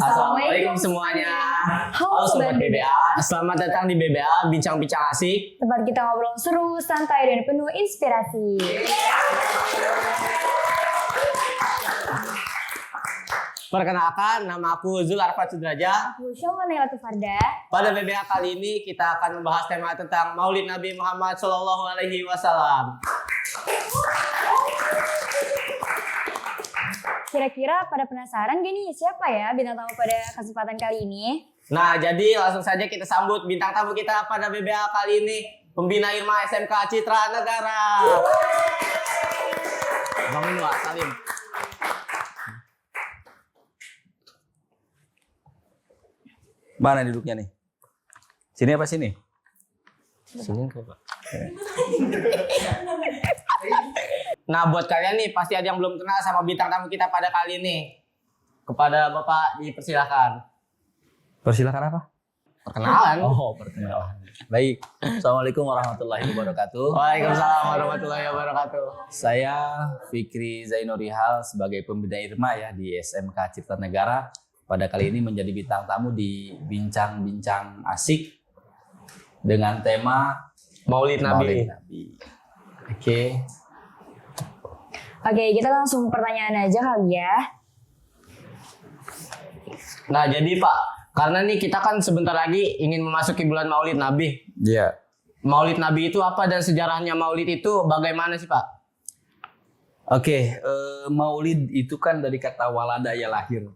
Assalamualaikum semuanya. Halo Sobat BBA. Selamat datang di BBA Bincang-Bincang Asik. Tempat kita ngobrol seru, santai, dan penuh inspirasi. Perkenalkan, nama aku Zul Arfad Sudraja. Aku Syawal Nailatu Farda. Pada BBA kali ini kita akan membahas tema tentang Maulid Nabi Muhammad SAW. Kira-kira pada penasaran gak nih siapa ya bintang tamu pada kesempatan kali ini? Nah, jadi langsung saja kita sambut bintang tamu kita pada BBA kali ini, Pembina Irma SMK Citra Negara. Bangun Wak Salim. Mana duduknya nih? Sini apa sini? Sini kok, Pak. Nah, buat kalian nih pasti ada yang belum kenal sama bintang tamu kita pada kali ini. Kepada Bapak dipersilakan. Persilakan apa? Perkenalan. Oh, perkenalan. Baik. Assalamualaikum warahmatullahi wabarakatuh. Waalaikumsalam warahmatullahi wabarakatuh. Saya Fikri Zainurihal sebagai pembina Irma ya di SMK Cipta Negara. Pada kali ini menjadi bintang tamu di Bincang-Bincang Asik dengan tema Maulid Nabi. Oke. Oke, kita langsung pertanyaan aja kali ya. Nah, jadi Pak, karena nih kita kan sebentar lagi ingin memasuki bulan Maulid Nabi. Iya. Maulid Nabi itu apa dan sejarahnya Maulid itu bagaimana sih Pak? Oke, Maulid itu kan dari kata walada ya lahir.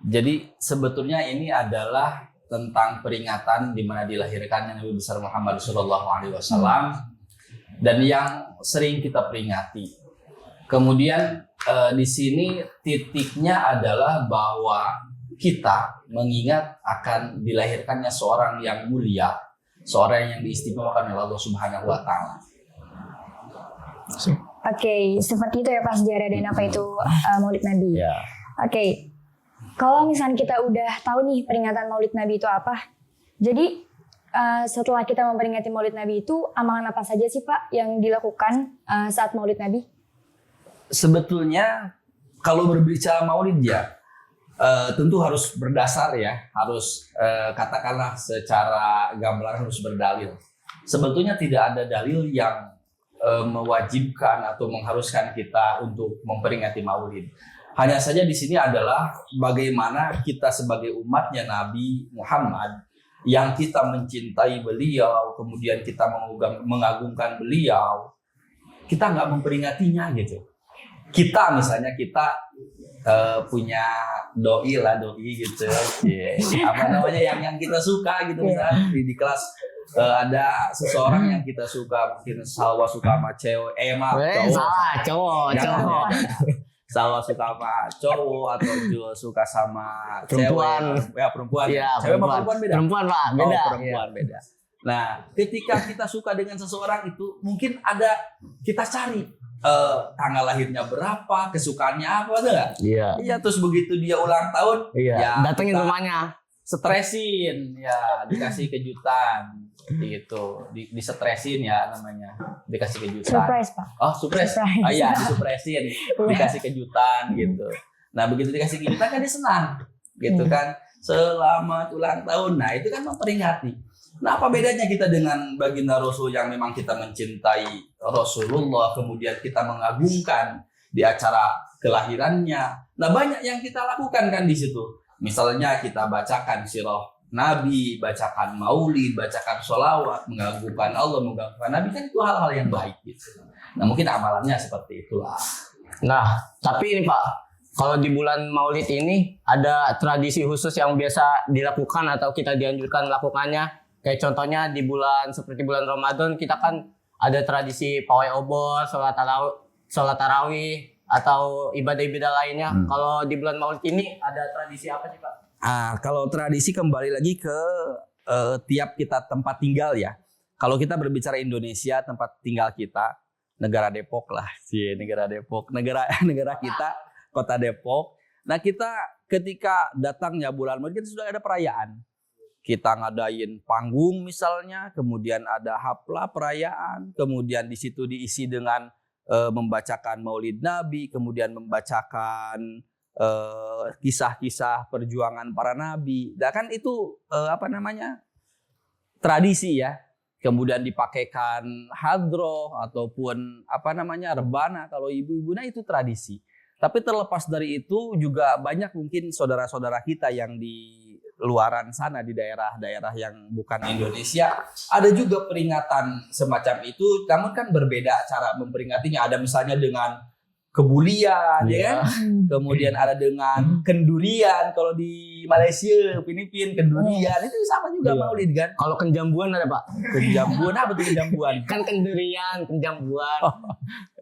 Jadi sebetulnya ini adalah tentang peringatan di mana dilahirkannya Nabi besar Muhammad SAW dan yang sering kita peringati. Kemudian di sini titiknya adalah bahwa kita mengingat akan dilahirkannya seorang yang mulia, seorang yang diistimewakan oleh Allah Subhanahu wa taala. Oke, seperti itu ya Pak sejarah dan apa itu Maulid Nabi. Ya. Oke, kalau misalnya kita udah tahu nih peringatan Maulid Nabi itu apa, jadi setelah kita memperingati Maulid Nabi itu amalan apa saja sih Pak yang dilakukan saat Maulid Nabi? Sebetulnya kalau berbicara Maulid ya tentu harus berdasar ya, harus katakanlah secara gamblang harus berdalil. Sebetulnya tidak ada dalil yang mewajibkan atau mengharuskan kita untuk memperingati Maulid. Hanya saja di sini adalah bagaimana kita sebagai umatnya Nabi Muhammad yang kita mencintai beliau, kemudian kita mengagungkan beliau, kita nggak memperingatinya gitu. Kita misalnya punya doi gitu, apa namanya yang kita suka gitu misalnya di kelas ada seseorang yang kita suka, mungkin Salwa suka sama cewek, Salah, cowok. Salwa suka sama cowok atau Jul suka sama Perempuan. cewek, ya perempuan. Iya, Cewek sama perempuan beda. Perempuan Pak, beda. Oh, perempuan beda. Nah, ketika kita suka dengan seseorang itu mungkin ada kita cari tanggal lahirnya berapa, kesukaannya apa, ada nggak? Iya. Iya, terus begitu dia ulang tahun, ya datengin kita rumahnya. Stresin, ya dikasih kejutan, gitu, disetresin ya namanya, dikasih kejutan. Surprise Pak. Oh, surprise. Surprise. Oh iya, disupresin, dikasih kejutan gitu. Nah, begitu dikasih kejutan kan dia senang, gitu kan. Selamat ulang tahun. Nah, itu kan memperingati. Nah, apa bedanya kita dengan baginda Rasul yang memang kita mencintai Rasulullah, kemudian kita mengagungkan di acara kelahirannya. Nah, banyak yang kita lakukan kan di situ. Misalnya kita bacakan sirah Nabi, bacakan maulid, bacakan sholawat, mengagungkan Allah, mengagungkan Nabi, kan itu hal-hal yang baik gitu. Nah, mungkin amalannya seperti itulah. Nah, tapi ini Pak, kalau di bulan Maulid ini ada tradisi khusus yang biasa dilakukan atau kita dianjurkan melakukannya. Kayak contohnya seperti bulan Ramadan kita kan ada tradisi pawai obor, sholat tarawih atau ibadah-ibadah lainnya. Kalau di bulan Maulid ini ada tradisi apa sih Pak? Kalau tradisi kembali lagi ke tiap kita tempat tinggal ya. Kalau kita berbicara Indonesia, tempat tinggal kita, negara Depok lah, negara Depok, negara kita, kota Depok. Nah, kita ketika datangnya bulan Maulid kita sudah ada perayaan. Kita ngadain panggung misalnya, kemudian ada haflah perayaan, kemudian di situ diisi dengan membacakan Maulid Nabi, kemudian membacakan kisah-kisah perjuangan para nabi. Nah kan itu tradisi ya. Kemudian dipakaikan hadroh ataupun rebana kalau ibu-ibu, nah itu tradisi. Tapi terlepas dari itu juga banyak mungkin saudara-saudara kita yang di luaran sana di daerah-daerah yang bukan Indonesia ada juga peringatan semacam itu, namun kan berbeda cara memperingatinya. Ada misalnya dengan kebulian, ya kan? Kemudian ada dengan kendurian kalau di Malaysia, Filipina kendurian itu sama juga Maulid kan. Kalau kenjambuan ada Pak? Kenjambuan apa tuh kenjambuan? Kan kendurian, kenjambuan.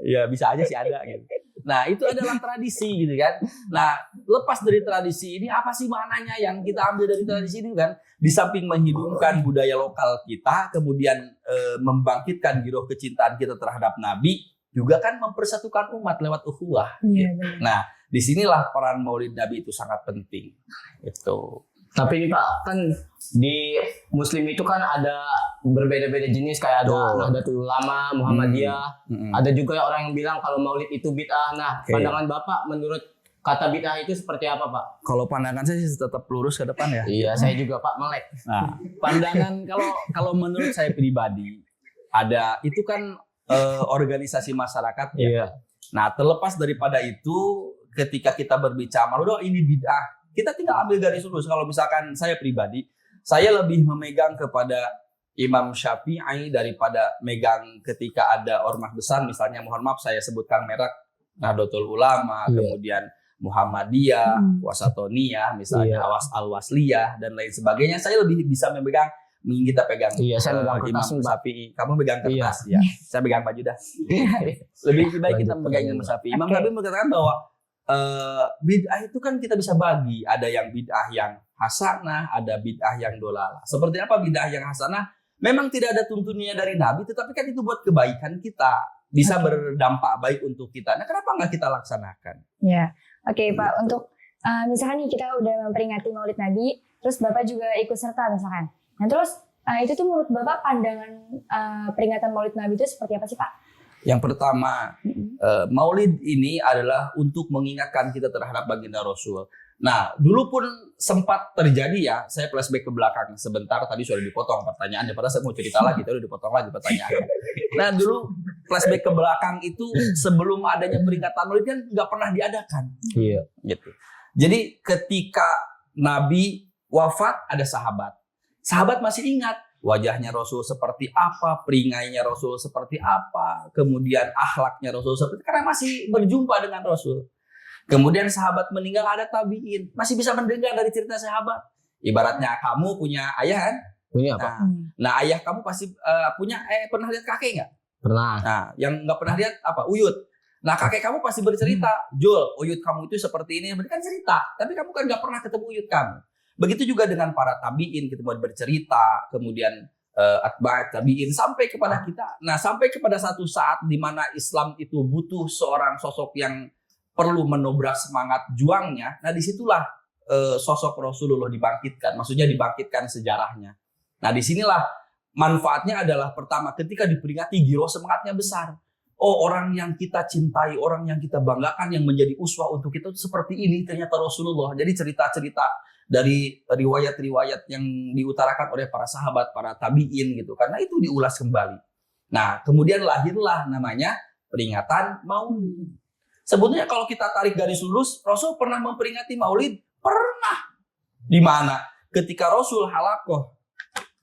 Ya bisa aja sih ada gitu. Nah itu adalah tradisi gitu kan. Nah lepas dari tradisi ini apa sih maknanya yang kita ambil dari tradisi ini kan? Di samping menghidupkan budaya lokal kita, kemudian membangkitkan giroh kecintaan kita terhadap Nabi, juga kan mempersatukan umat lewat ukhuwah. Nah disinilah peran Maulid Nabi itu sangat penting. Itu. Tapi ini Pak, kan di Muslim itu kan ada berbeda-beda jenis, kayak ada Nahdlatul Ulama, Muhammadiyah. Ada juga orang yang bilang kalau Maulid itu bid'ah. Nah, pandangan Bapak menurut kata bid'ah itu seperti apa Pak? Kalau pandangan saya sih tetap lurus ke depan ya. Iya, saya juga Pak melek. Nah, pandangan kalau menurut saya pribadi ada itu kan organisasi masyarakat ya. Iya. Nah, terlepas daripada itu, ketika kita berbicara Maulid ini bid'ah, kita tinggal ambil garis lurus. Kalau misalkan saya pribadi, saya lebih memegang kepada Imam Syafi'i daripada megang ketika ada ormas besar, misalnya mohon maaf saya sebutkan merek Nahdlatul Ulama, kemudian Muhammadiyah, Wasatoniyah, misalnya Al-Wasliyah dan lain sebagainya. Saya lebih bisa memegang, kita pegang saya megang Imam kertas, Syafi'i. Kamu pegang kertas ya. Saya pegang baju dah. Lebih baik kita pegang Imam Syafi'i. Imam Syafi'i mengatakan bahwa bid'ah itu kan kita bisa bagi. Ada yang bid'ah yang hasanah, ada bid'ah yang dolalah. Seperti apa bid'ah yang hasanah? Memang tidak ada tuntunannya dari Nabi, tetapi kan itu buat kebaikan kita. Bisa berdampak baik untuk kita. Nah kenapa nggak kita laksanakan? Ya, oke Pak. Untuk misalkan nih kita udah memperingati Maulid Nabi, terus Bapak juga ikut serta misalkan. Nah terus itu tuh menurut Bapak pandangan peringatan Maulid Nabi itu seperti apa sih Pak? Yang pertama, Maulid ini adalah untuk mengingatkan kita terhadap baginda Rasul. Nah, dulu pun sempat terjadi ya, saya flashback ke belakang sebentar, tadi sudah dipotong pertanyaannya, padahal saya mau cerita lagi, tadi udah dipotong lagi pertanyaannya. Nah, dulu flashback ke belakang itu sebelum adanya peringatan Maulid kan nggak pernah diadakan. Iya. Gitu. Jadi ketika Nabi wafat, ada sahabat. Sahabat masih ingat wajahnya Rasul seperti apa, peringainya Rasul seperti apa, kemudian akhlaknya Rasul seperti, karena masih berjumpa dengan Rasul. Kemudian sahabat meninggal, ada tabiin, masih bisa mendengar dari cerita sahabat. Ibaratnya kamu punya ayah kan? Punya apa? Nah ayah kamu pasti punya, pernah lihat kakek nggak? Pernah. Nah yang nggak pernah lihat apa? Uyut. Nah kakek kamu pasti bercerita, Jul, uyut kamu itu seperti ini, berarti kan cerita. Tapi kamu kan nggak pernah ketemu uyut kamu. Begitu juga dengan para tabiin, kita buat bercerita, kemudian atba'at tabiin sampai kepada kita. Nah, sampai kepada satu saat di mana Islam itu butuh seorang sosok yang perlu menobrak semangat juangnya. Nah, disitulah sosok Rasulullah dibangkitkan. Maksudnya dibangkitkan sejarahnya. Nah, disinilah manfaatnya adalah pertama ketika diperingati giroh semangatnya besar. Oh, orang yang kita cintai, orang yang kita banggakan, yang menjadi uswah untuk kita itu seperti ini ternyata Rasulullah. Jadi cerita-cerita dari riwayat-riwayat yang diutarakan oleh para sahabat, para tabiin gitu. Karena itu diulas kembali. Nah, kemudian lahirlah namanya peringatan Maulid. Sebetulnya kalau kita tarik garis lurus, Rasul pernah memperingati Maulid? Pernah. Di mana? Ketika Rasul halakoh,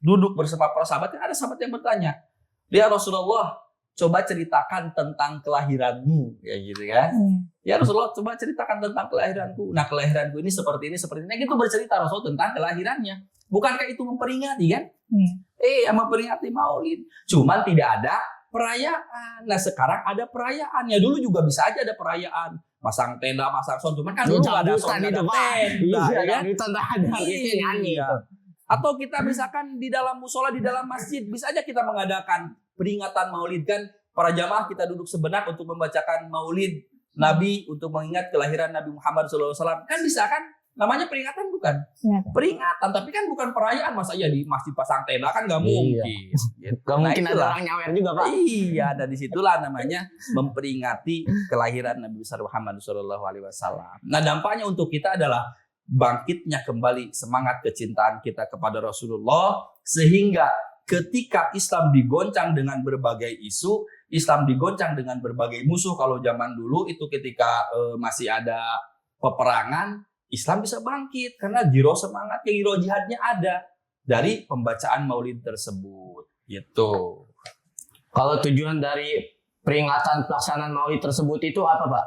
duduk bersama para sahabat, ada sahabat yang bertanya, "Ya Rasulullah, coba ceritakan tentang kelahiranmu," ya gitu kan? Ya Rasulullah, coba ceritakan tentang kelahiranku. Nah, kelahiranku ini seperti ini, seperti ini. Nah, gitu bercerita Rasul tentang kelahirannya. Bukankah itu memperingati kan? Memperingati Maulid. Cuman tidak ada perayaan. Nah, sekarang ada perayaan. Ya dulu juga bisa aja ada perayaan. Masang tenda, masang sound. Cuman kan dulu nggak ada sound, nggak ada tenda. Iya. Atau kita misalkan di dalam musola, di dalam masjid, bisa aja kita mengadakan peringatan Maulid kan. Para jamaah kita duduk sebentar untuk membacakan Maulid Nabi, untuk mengingat kelahiran Nabi Muhammad SAW. Kan bisa kan? Namanya peringatan bukan? Ingatan. Peringatan, tapi kan bukan perayaan. Masa iya di masjid pasang tenda kan nggak mungkin. Gitu. Gak mungkin ada itulah. orang nyawer juga Pak. Iya, dan disitulah namanya memperingati kelahiran Nabi besar Muhammad SAW. Nah, dampaknya untuk kita adalah bangkitnya kembali semangat kecintaan kita kepada Rasulullah, sehingga ketika Islam digoncang dengan berbagai isu, Islam digoncang dengan berbagai musuh. Kalau zaman dulu itu ketika masih ada peperangan, Islam bisa bangkit karena giro semangatnya, giro jihadnya ada dari pembacaan maulid tersebut. Gitu. Kalau tujuan dari peringatan pelaksanaan maulid tersebut itu apa Pak?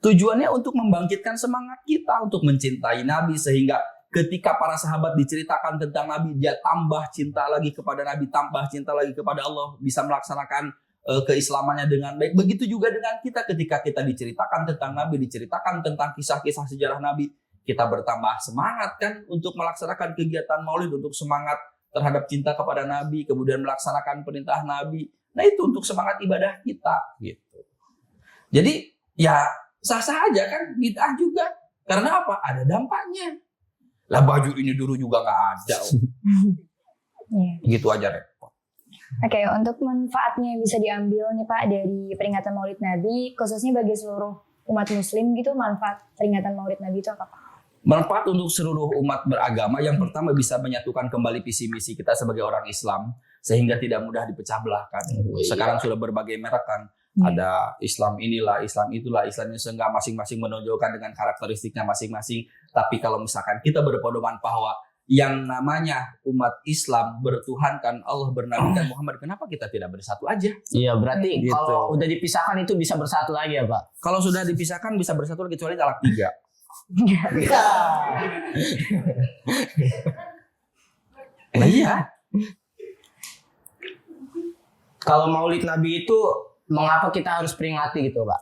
Tujuannya untuk membangkitkan semangat kita untuk mencintai Nabi, sehingga ketika para sahabat diceritakan tentang Nabi, dia tambah cinta lagi kepada Nabi, tambah cinta lagi kepada Allah, bisa melaksanakan keislamannya dengan baik. Begitu juga dengan kita, ketika kita diceritakan tentang Nabi, diceritakan tentang kisah-kisah sejarah Nabi, kita bertambah semangat kan untuk melaksanakan kegiatan maulid, untuk semangat terhadap cinta kepada Nabi, kemudian melaksanakan perintah Nabi. Nah, itu untuk semangat ibadah kita gitu. Jadi ya sah-sah aja kan, bid'ah juga. Karena apa? Ada dampaknya. Lah baju ini dulu juga nggak ada. Gitu aja repot. Oke, untuk manfaatnya yang bisa diambil nih Pak dari peringatan Maulid Nabi, khususnya bagi seluruh umat Muslim gitu, manfaat peringatan Maulid Nabi itu apa Pak? Manfaat untuk seluruh umat beragama, yang pertama bisa menyatukan kembali visi misi kita sebagai orang Islam, sehingga tidak mudah dipecah belahkan. Sekarang sudah berbagai merek kan, ada Islam inilah, Islam itulah, Islam ini, sehingga masing-masing menonjolkan dengan karakteristiknya masing-masing. Tapi kalau misalkan kita berpedoman bahwa yang namanya umat Islam bertuhankan Allah, bernabikan Muhammad, kenapa kita tidak bersatu aja? Iya, berarti Gitu. kalau udah dipisahkan itu bisa bersatu lagi ya Pak? Kalau sudah dipisahkan bisa bersatu kecuali talak 3. Nah, iya. Kalau maulid Nabi itu mengapa kita harus peringati gitu Pak?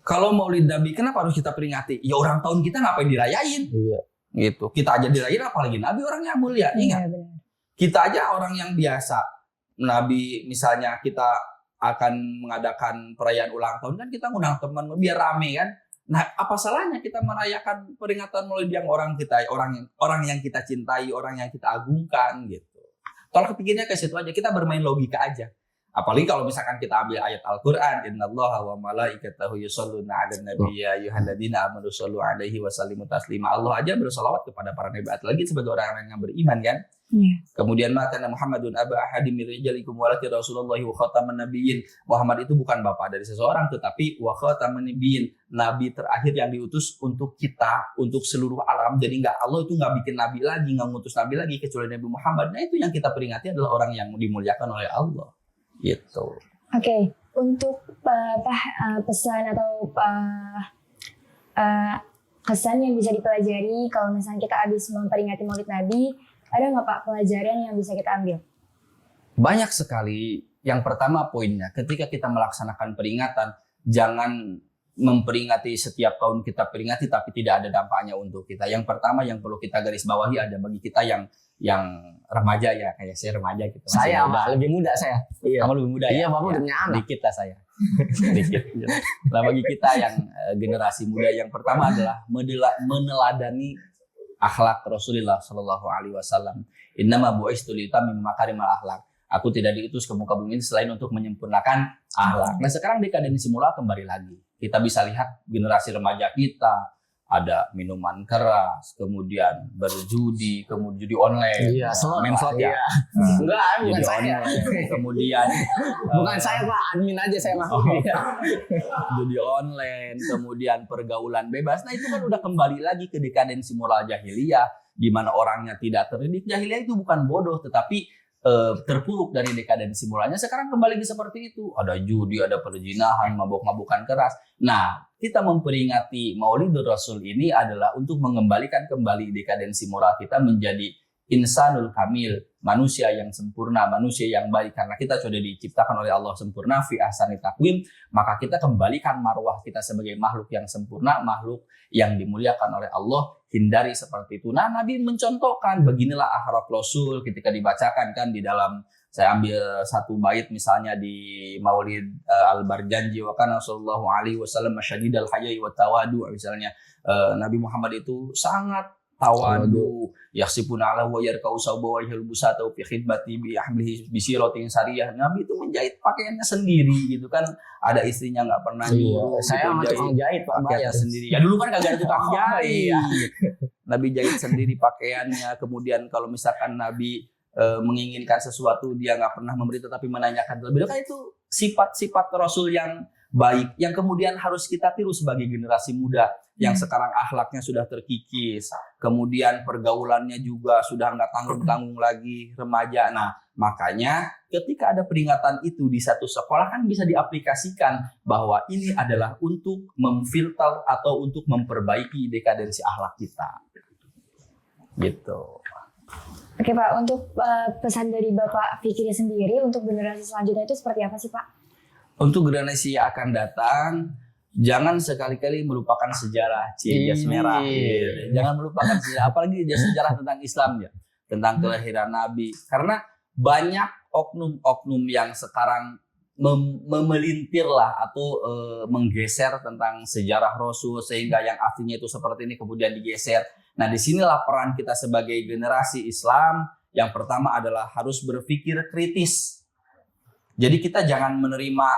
Kalau Maulid Nabi kenapa harus kita peringati? Ya orang tahun kita ngapain dirayain? Iya. Gitu. Kita aja dirayain, apalagi Nabi orangnya mulia. Ingat, Iya, benar. kita aja orang yang biasa. Nabi misalnya kita akan mengadakan perayaan ulang tahun kan, kita ngundang teman biar rame kan. Nah, apa salahnya kita merayakan peringatan Maulid yang orang yang kita cintai, orang yang kita agungkan gitu. Tolak pikirnya ke situ aja, kita bermain logika aja. Apalagi kalau misalkan kita ambil ayat Al-Qur'an, innallaha wa malaikatahu yusholluna 'alan nabi ya ayyuhalladzina amanu shollu 'alaihi wa sallimu taslima. Allah aja bersolawat kepada para nabi, lagi sebagai orang yang beriman kan. Iya. Kemudian maka Muhammadun aba ahadim min rijalikum walakin Rasulullah wa khataman nabiyyin. Muhammad itu bukan bapak dari seseorang, tetapi wa khataman nabiyyin, nabi terakhir yang diutus untuk kita, untuk seluruh alam. Jadi Allah itu nggak bikin nabi lagi, nggak ngutus nabi lagi kecuali Nabi Muhammad. Nah, itu yang kita peringati adalah orang yang dimuliakan oleh Allah. Gitu. Oke, untuk pesan atau kesan yang bisa dipelajari kalau misalnya kita habis memperingati Maulid Nabi, ada nggak Pak pelajaran yang bisa kita ambil? Banyak sekali. Yang pertama poinnya, ketika kita melaksanakan peringatan, jangan memperingati setiap tahun kita peringati tapi tidak ada dampaknya untuk kita. Yang pertama yang perlu kita garis bawahi ada bagi kita yang remaja ya, kayak saya remaja gitu. Saya Masih muda. lebih muda saya. Iya. Kamu lebih muda ya? Iya, Bapak udah punya anak. Dikit lah saya. Dikit. Nah, bagi kita yang generasi muda, yang pertama adalah meneladani akhlak Rasulullah Shallallahu Alaihi Wasallam. Innama bu'istu liutammima makarimal akhlak. Aku tidak diutus ke muka bumi ini selain untuk menyempurnakan akhlak. Nah, sekarang dekadensi semula kembali lagi. Kita bisa lihat generasi remaja kita ada minuman keras, kemudian berjudi, kemudian judi online, Iya, main slot ya. Iya. Nah, Enggak, bukan judi saya. online, kemudian Bukan saya Pak, admin aja saya Pak. Iya. judi online, kemudian pergaulan bebas. Nah, itu kan udah kembali lagi ke dekadensi moral jahiliyah, di mana orangnya tidak terdidik. Jahiliyah itu bukan bodoh, tetapi terpuruk dari dekadensi moralnya. Sekarang kembali seperti itu. Ada judi, ada perzinahan, mabuk-mabukan keras. Nah, kita memperingati Maulidur Rasul ini adalah untuk mengembalikan kembali dekadensi moral kita menjadi insanul kamil, manusia yang sempurna, manusia yang baik. Karena kita sudah diciptakan oleh Allah sempurna, fi ahsani taqwim, maka kita kembalikan marwah kita sebagai makhluk yang sempurna, makhluk yang dimuliakan oleh Allah. Hindari seperti itu. Nah, Nabi mencontohkan beginilah akhlak Rasul ketika dibacakan kan di dalam Saya ambil satu bait misalnya di Maulid Al-Barjanji, wa kana sallallahu alaihi wasallam syadidal haya'i wa tawadu, misalnya Nabi Muhammad itu sangat tawadu, yaksipuna ala wa yarkau sauba wa yahul busata fi khidmati bi ahlihi bi siratin sariyah. Nabi itu menjahit pakaiannya sendiri gitu kan. Ada istrinya nggak pernah nyuruh. Saya sama tukang jahit Pak, Pakaiannya bayar sendiri. Ya dulu kan kagak ada tukang jahit. Iya. Nabi jahit sendiri pakaiannya. Kemudian kalau misalkan Nabi menginginkan sesuatu, dia nggak pernah memberi tetapi menanyakan terlebih dahulu. Kan itu sifat-sifat Rasul yang baik, yang kemudian harus kita tiru sebagai generasi muda yang sekarang akhlaknya sudah terkikis, kemudian pergaulannya juga sudah nggak tanggung-tanggung lagi, remaja. Nah, makanya ketika ada peringatan itu di satu sekolah kan bisa diaplikasikan bahwa ini adalah untuk memfilter atau untuk memperbaiki dekadensi akhlak kita. Gitu. Oke Pak, untuk pesan dari Bapak Fikri sendiri untuk generasi selanjutnya itu seperti apa sih Pak? Untuk generasi yang akan datang, jangan sekali-kali melupakan sejarah jas merah. Gitu. Jangan melupakan sejarah, apalagi sejarah tentang Islam ya, tentang kelahiran Nabi. Karena banyak oknum-oknum yang sekarang memelintir lah atau menggeser tentang sejarah Rasul sehingga yang aslinya itu seperti ini kemudian digeser. Nah, disinilah peran kita sebagai generasi Islam. Yang pertama adalah harus berpikir kritis. Jadi kita jangan menerima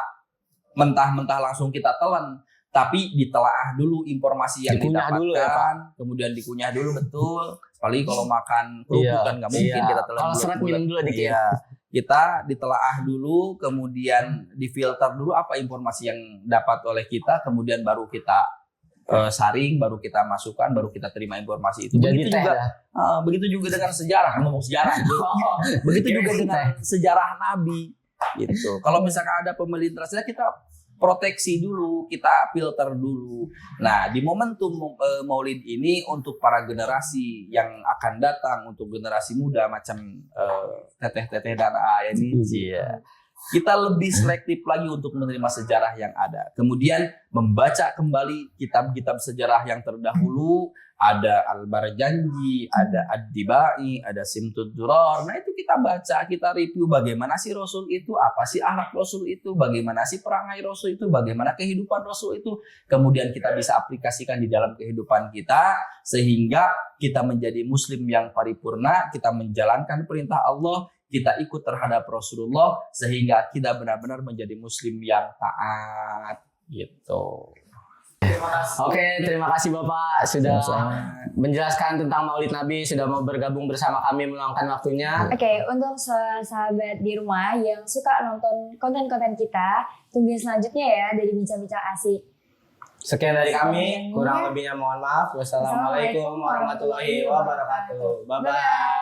mentah-mentah langsung kita telan, tapi ditelaah dulu informasi yang Dikunyah didapatkan, dulu ya, Pak. kemudian dikunyah dulu betul. Apalagi kalau makan kerupuk kan nggak mungkin kita telan Kalau serat minum dulu dikit. Iya. Kita ditelaah dulu, kemudian difilter dulu apa informasi yang dapat oleh kita, kemudian baru kita saring, baru kita masukkan, baru kita terima informasi itu. Jadi Begitu juga, begitu juga dengan sejarah, ngomong sejarah. Begitu juga dengan sejarah Nabi. Gitu. Kalau misalkan ada pemelintir saja kita proteksi dulu, kita filter dulu. Nah, di momentum Maulid ini untuk para generasi yang akan datang, untuk generasi muda macam teteh-teteh dan ayah ini, kita lebih selektif lagi untuk menerima sejarah yang ada. Kemudian membaca kembali kitab-kitab sejarah yang terdahulu. Ada Al-Barjanji, ada Ad-Dibai, ada Simtud Duror. Nah itu kita baca, kita review bagaimana sih Rasul itu, apa sih akhlak Rasul itu, bagaimana sih perangai Rasul itu, bagaimana kehidupan Rasul itu. Kemudian kita bisa aplikasikan di dalam kehidupan kita, sehingga kita menjadi muslim yang paripurna, kita menjalankan perintah Allah, kita ikut terhadap Rasulullah, sehingga kita benar-benar menjadi muslim yang taat. Gitu. Oke, terima kasih Bapak sudah menjelaskan tentang Maulid Nabi, sudah mau bergabung bersama kami meluangkan waktunya. Oke, untuk sahabat di rumah yang suka nonton konten-konten kita, tungguin selanjutnya ya dari bincang-bincang asik. Sekian dari kami, kurang lebihnya mohon maaf. Wassalamualaikum warahmatullahi wabarakatuh. Bye-bye.